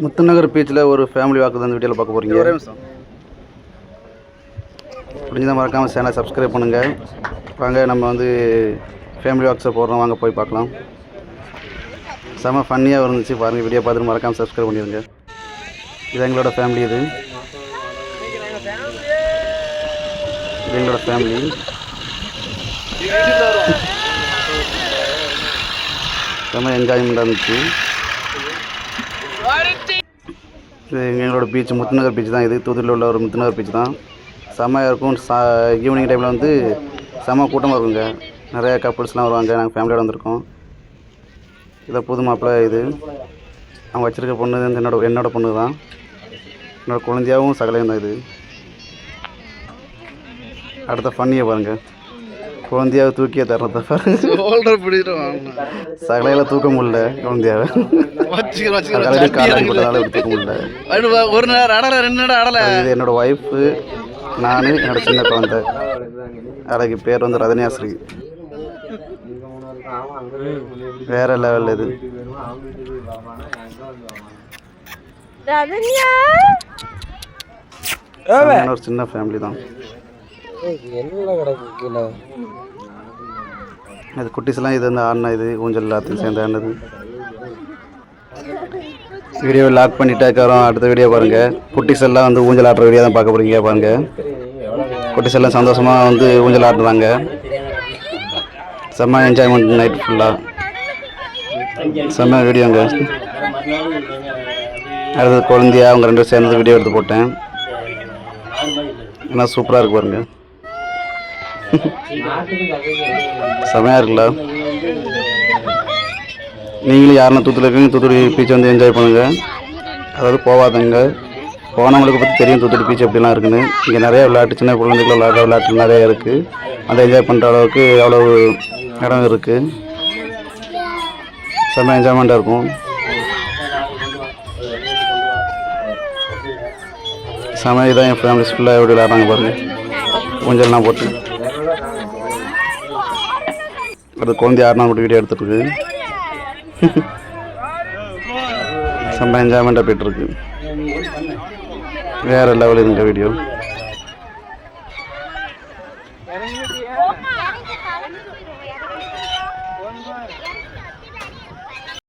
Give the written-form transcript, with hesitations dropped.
முத்துநகர் பீச்சில் ஒரு ஃபேமிலி வாக்கு தான் இந்த வீடியோவில் பார்க்க போகிறீங்க. முடிஞ்சதான் மறக்காமல் சேனலை சப்ஸ்கிரைப் பண்ணுங்கள். வாங்க நம்ம வந்து ஃபேமிலி வாக்ஸை போடுறோம், வாங்க போய் பார்க்கலாம். செம ஃபன்னியாக இருந்துச்சு பாருங்கள். வீடியோ பார்த்துட்டு மறக்காமல் சப்ஸ்கிரைப் பண்ணிடுங்க. இது எங்களோட ஃபேமிலி. இது எங்களோட ஃபேமிலி. செம என்ஜாய்மெண்ட்டாக இருந்துச்சு. இது எங்களோட பீச் முத்துநகர் பீச் தான். இது தூத்துக்குடியில் உள்ள ஒரு முத்துநகர் பீச் தான். செம்மையாக இருக்கும். ஈவினிங் டைமில் வந்து செம்ம கூட்டமாக இருக்குங்க. நிறைய கப்புள்ஸ்லாம் வருவாங்க. நாங்கள் ஃபேமிலியோடு வந்திருக்கோம். இதை புது மாப்பிள்ளை. இது அவங்க வச்சுருக்க பொண்ணு வந்து என்னோடய பொண்ணு தான். என்னோடய குழந்தையாகவும் சகலையும் தான். இது அடுத்த ஃபன்னியை பாருங்கள். குழந்தையாவை தூக்கியே தர்றத சகலையில் தூக்க முடியல. குழந்தையாவை காலம் போட்டதால தூக்க முடியல. இது என்னோட ஒய்ஃபு, நான், என்னோட சின்ன குழந்தை. அதுக்கு பேர் வந்து ரதன்யாஸ்ரீ. வேற லெவல். இது ஒரு சின்ன ஃபேமிலி தான். அது குட்டிஸ்லாம் இது வந்து ஆடினா இது ஊஞ்சல் எல்லாத்தையும் சேர்ந்து ஆடினது. வீடியோவை லாக் பண்ணிட்டு இருக்கிறோம். அடுத்த வீடியோ பாருங்கள். குட்டிஸ் எல்லாம் வந்து ஊஞ்சல் ஆடுற வீடியோ தான் பார்க்க போகிறீங்க. பாருங்கள், குட்டிஸ் எல்லாம் சந்தோஷமாக வந்து ஊஞ்சல் ஆடுறாங்க. செம்ம என்ஜாய்மெண்ட் நைட் ஃபுல்லாக. செம்ம வீடியோங்க. அடுத்தது குழந்தையா அவங்க ரெண்டு சேர்ந்து வீடியோ எடுத்து போட்டேன். ஏன்னா சூப்பராக இருக்கு பாருங்க. செமையாக இருக்குல்ல. நீங்களும் யாருன்னா தூத்துக்குடி இருக்கீங்க, தூத்துக்குடி பீச் வந்து என்ஜாய் பண்ணுங்கள். அதாவது போகாதங்க, போனவங்களுக்கு பற்றி தெரியும் தூத்துக்குடி பீச் எப்படிலாம் இருக்குன்னு. இங்கே நிறைய விளையாட்டு, சின்ன குழந்தைகள் விளையாடுற விளையாட்டு நிறைய இருக்குது. அதை என்ஜாய் பண்ணுற அளவுக்கு அவ்வளோ இடம் இருக்குது. செம்ம என்ஜாய்மெண்ட்டாக இருக்கும். செம்ம இதான் என் ஃபேமிலிஸ் ஃபுல்லாக எப்படி விளையாடுறாங்க பாருங்கள். ஊஞ்சல்லாம் போட்டு. அது குழந்தை ஆடினா மட்டும் வீடியோ எடுத்துகிட்டு இருக்கு. செம்ம என்ஜாய்மெண்ட்டாக போய்ட்டுருக்கு. வேறு லெவல் இந்த வீடியோ.